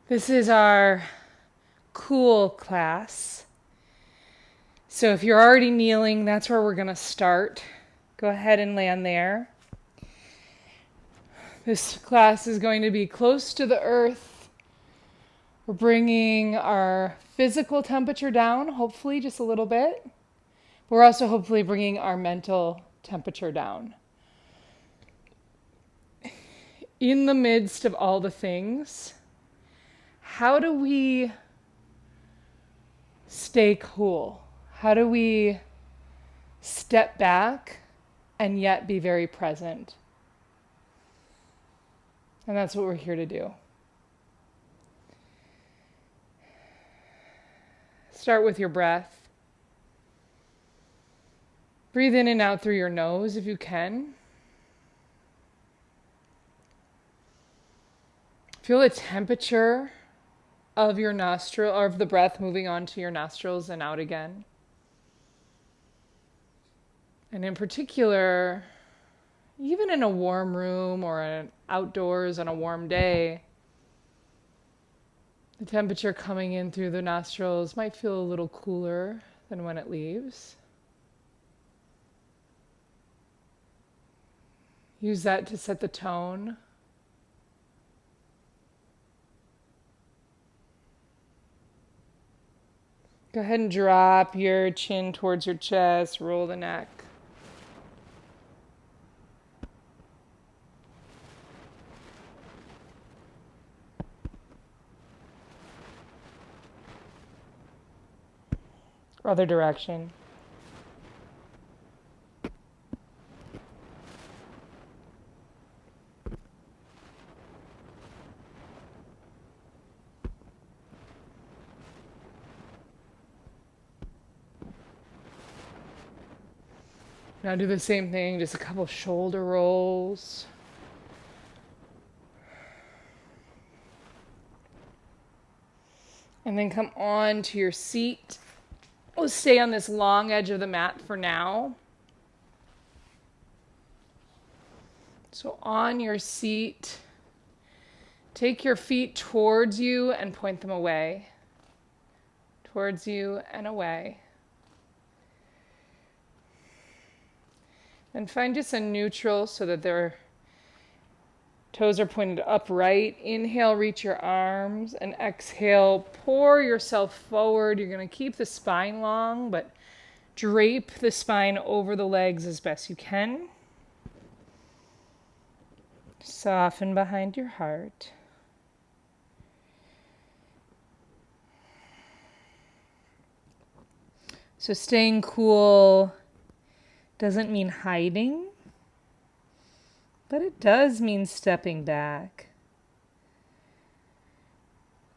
This is our cool class. So if you're already kneeling, that's where we're going to start. Go ahead and land there. This class is going to be close to the earth. We're bringing our physical temperature down, hopefully just a little bit. We're also hopefully bringing our mental temperature down. In the midst of all the things, how do we stay cool? How do we step back and yet be very present? And that's what we're here to do. Start with your breath. Breathe in and out through your nose if you can. Feel the temperature of your nostril, or of the breath moving onto your nostrils and out again. And in particular, even in a warm room or outdoors on a warm day, the temperature coming in through the nostrils might feel a little cooler than when it leaves. Use that to set the tone. Go ahead and drop your chin towards your chest, roll the neck. Other direction. Now do the same thing, just a couple shoulder rolls. And then come on to your seat. We'll stay on this long edge of the mat for now. So on your seat, take your feet towards you and point them away. Towards you and away. And find just a neutral so that their toes are pointed upright. Inhale, reach your arms, and exhale, pour yourself forward. You're going to keep the spine long, but drape the spine over the legs as best you can. Soften behind your heart. So staying cool doesn't mean hiding, but it does mean stepping back.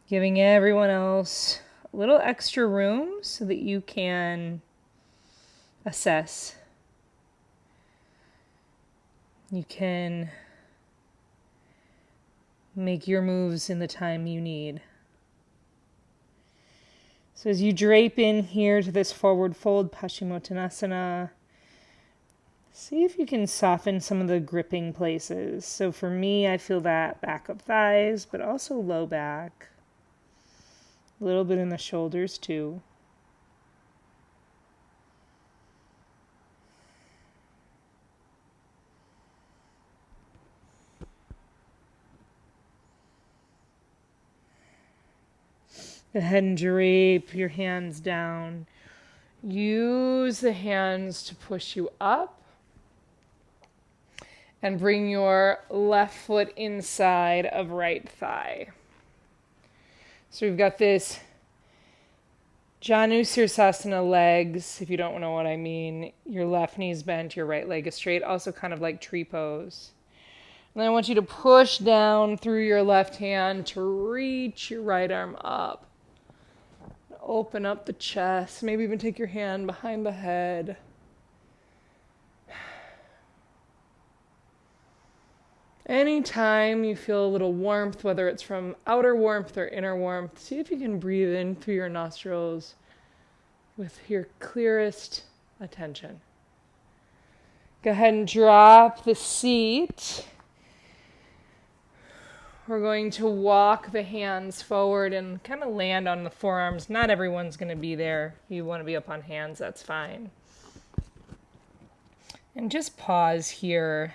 Giving everyone else a little extra room so that you can assess. You can make your moves in the time you need. So as you drape in here to this forward fold, Paschimottanasana, see if you can soften some of the gripping places. So for me, I feel that back of thighs, but also low back. A little bit in the shoulders too. Go ahead and drape your hands down. Use the hands to push you up. And bring your left foot inside of right thigh. So we've got this Janu Sirsasana legs, if you don't know what I mean. Your left knee is bent, your right leg is straight, also kind of like tree pose. And then I want you to push down through your left hand to reach your right arm up. Open up the chest, maybe even take your hand behind the head. Anytime you feel a little warmth, whether it's from outer warmth or inner warmth, see if you can breathe in through your nostrils with your clearest attention. Go ahead and drop the seat. we're going to walk the hands forward and kind of land on the forearms. Not everyone's going to be there. If you want to be up on hands, that's fine. And just pause here.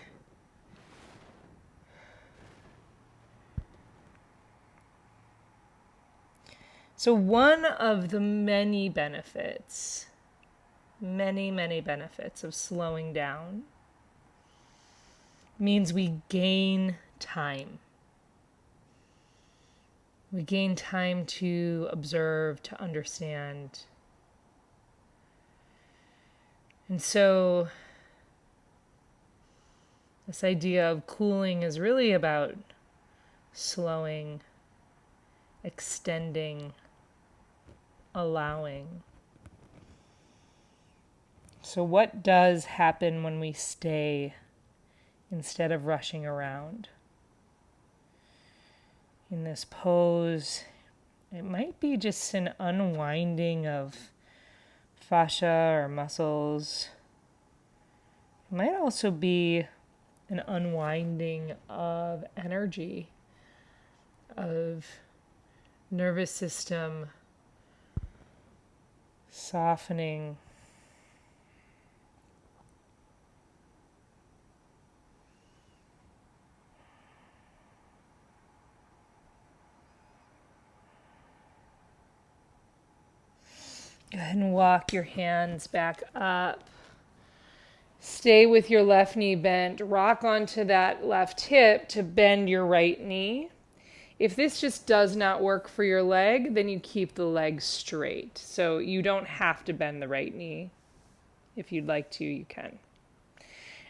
So one of the many benefits, many benefits of slowing down means we gain time. We gain time to observe, to understand. And so this idea of cooling is really about slowing, extending, allowing. So what does happen when we stay instead of rushing around? In this pose, it might be just an unwinding of fascia or muscles. It might also be an unwinding of energy, of nervous system softening. Go ahead and walk your hands back up. Stay with your left knee bent. Rock onto that left hip to bend your right knee. If this just does not work for your leg, then you keep the leg straight. So you don't have to bend the right knee. If you'd like to, you can.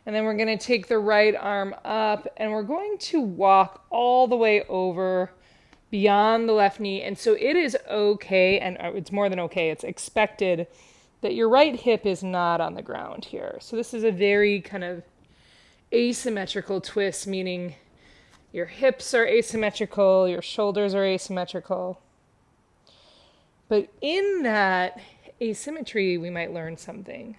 And then we're going to take the right arm up and we're going to walk all the way over beyond the left knee. And so it is okay, and it's more than okay, it's expected that your right hip is not on the ground here. So this is a very kind of asymmetrical twist, meaning your hips are asymmetrical, your shoulders are asymmetrical. But in that asymmetry, we might learn something.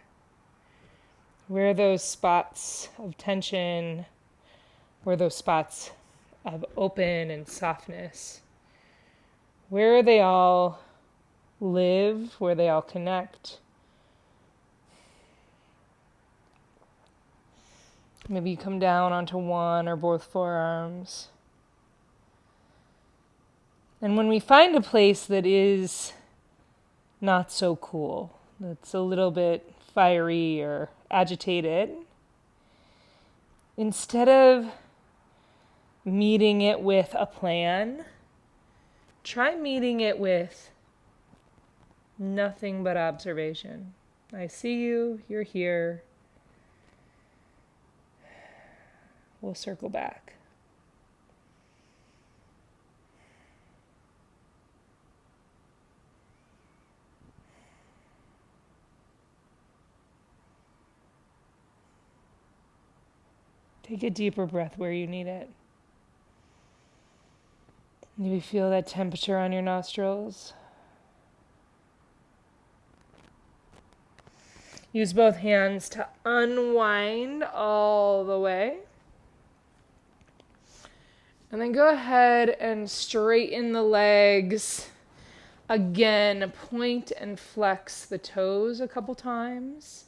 Where are those spots of tension? Where are those spots of open and softness? Where they all live, where they all connect. Maybe you come down onto one or both forearms. And when we find a place that is not so cool, that's a little bit fiery or agitated, instead of meeting it with a plan, try meeting it with nothing but observation. I see you, you're here. We'll circle back. Take a deeper breath where you need it. Maybe feel that temperature on your nostrils. Use both hands to unwind all the way. And then go ahead and straighten the legs. Again, point and flex the toes a couple times.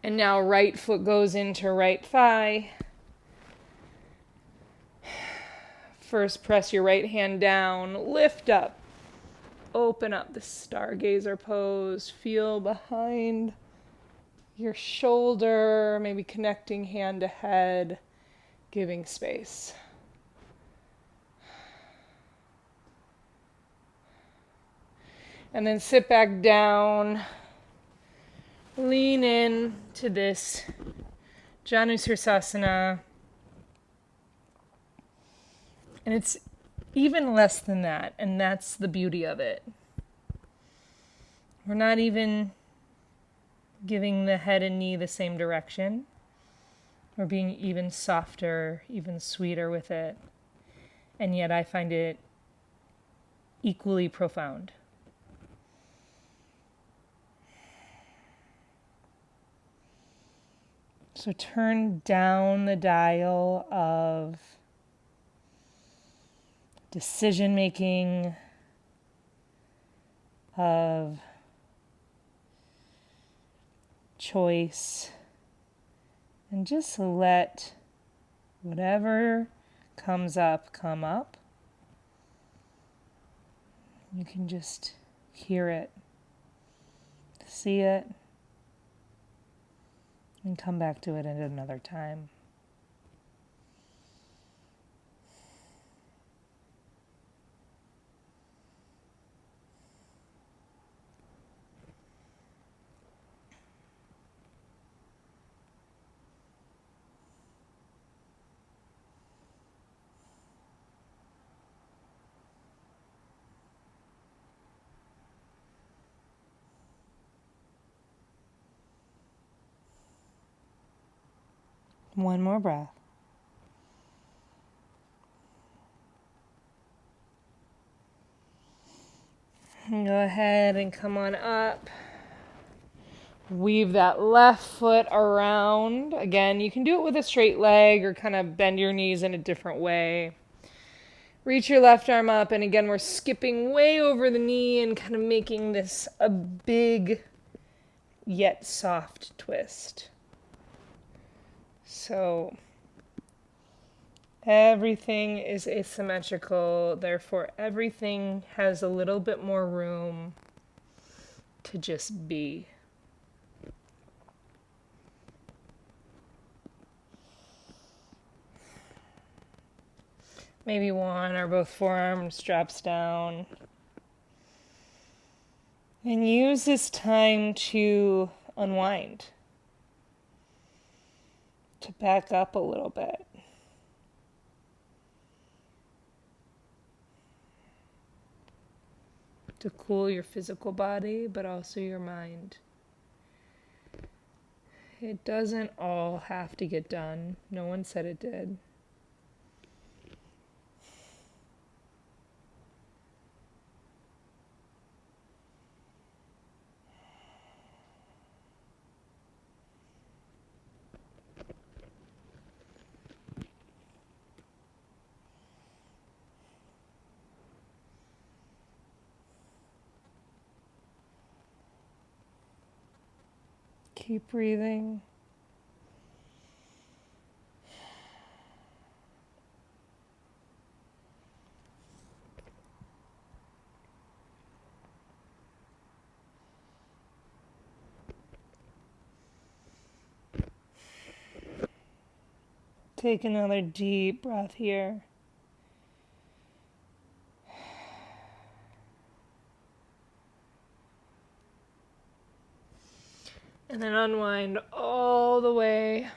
And now right foot goes into right thigh. First, press your right hand down, lift up, open up the stargazer pose, feel behind your shoulder, maybe connecting hand to head, giving space. And then sit back down, lean in to this Janusirsasana. And it's even less than that, and that's the beauty of it. We're not even giving the head and knee the same direction. We're being even softer, even sweeter with it. And yet I find it equally profound. So turn down the dial of decision making, of choice, and just let whatever comes up come up. You can just hear it, see it, and come back to it at another time. One more breath. And go ahead and come on up. Weave that left foot around. Again, you can do it with a straight leg or kind of bend your knees in a different way. Reach your left arm up, and again, we're skipping way over the knee and kind of making this a big yet soft twist. So everything is asymmetrical, therefore everything has a little bit more room to just be. Maybe one or both forearms drops down. And use this time to unwind, to back up a little bit. To cool your physical body, but also your mind. It doesn't all have to get done. No one said it did. Keep breathing. Take another deep breath here. And then unwind all the way.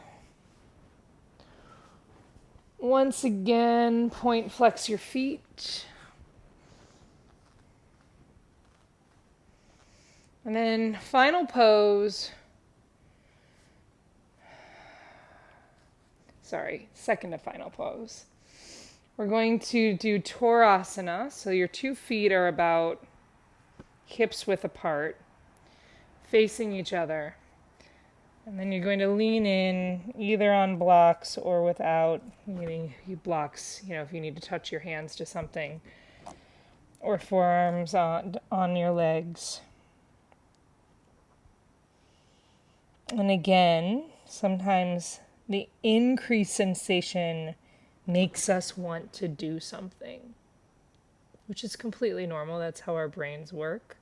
Once again, point flex your feet. And then final pose. Second to final pose. We're going to do Torasana. So your 2 feet are about hips width apart, facing each other. And then you're going to lean in either on blocks or without, meaning you blocks, if you need to touch your hands to something, or forearms on your legs. And again, sometimes the increased sensation makes us want to do something, which is completely normal. That's how our brains work.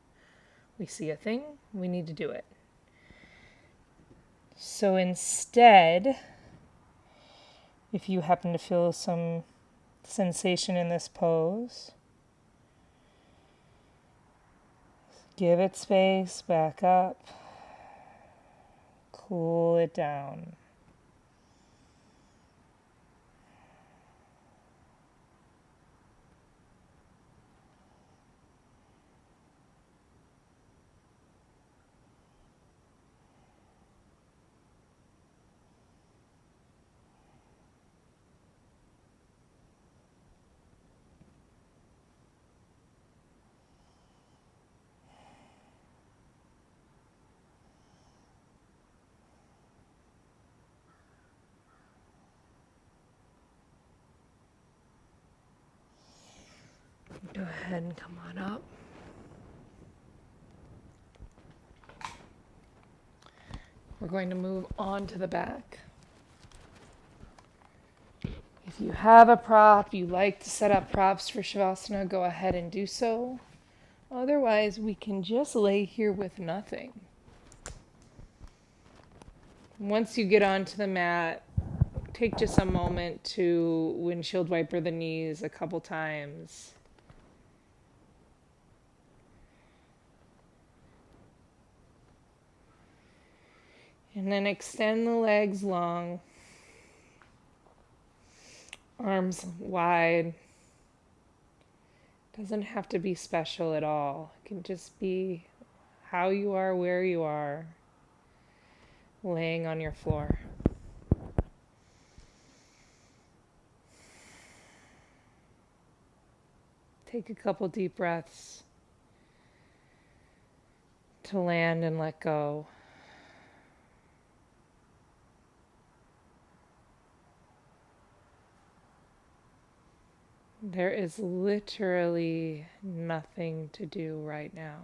We see a thing, we need to do it. So instead, if you happen to feel some sensation in this pose, give it space, back up, cool it down. Go ahead and come on up. We're going to move on to the back. If you have a prop, you like to set up props for Shavasana, go ahead and do so. Otherwise, we can just lay here with nothing. Once you get onto the mat, take just a moment to windshield wiper the knees a couple times. And then extend the legs long, arms wide. Doesn't have to be special at all. It can just be how you are, where you are, laying on your floor. Take a couple deep breaths to land and let go. There is literally nothing to do right now.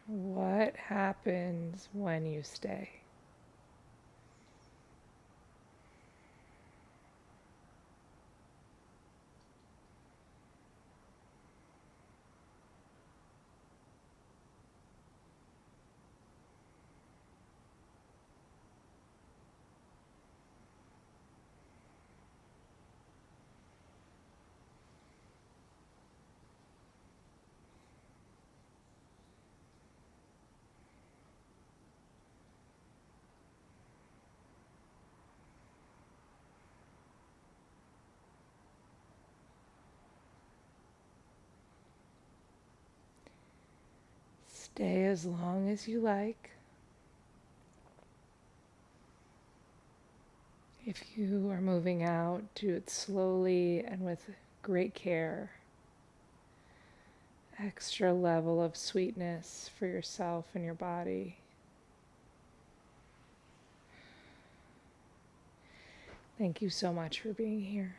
What happens when you stay? Stay as long as you like. If you are moving out, do it slowly and with great care. Extra level of sweetness for yourself and your body. Thank you so much for being here.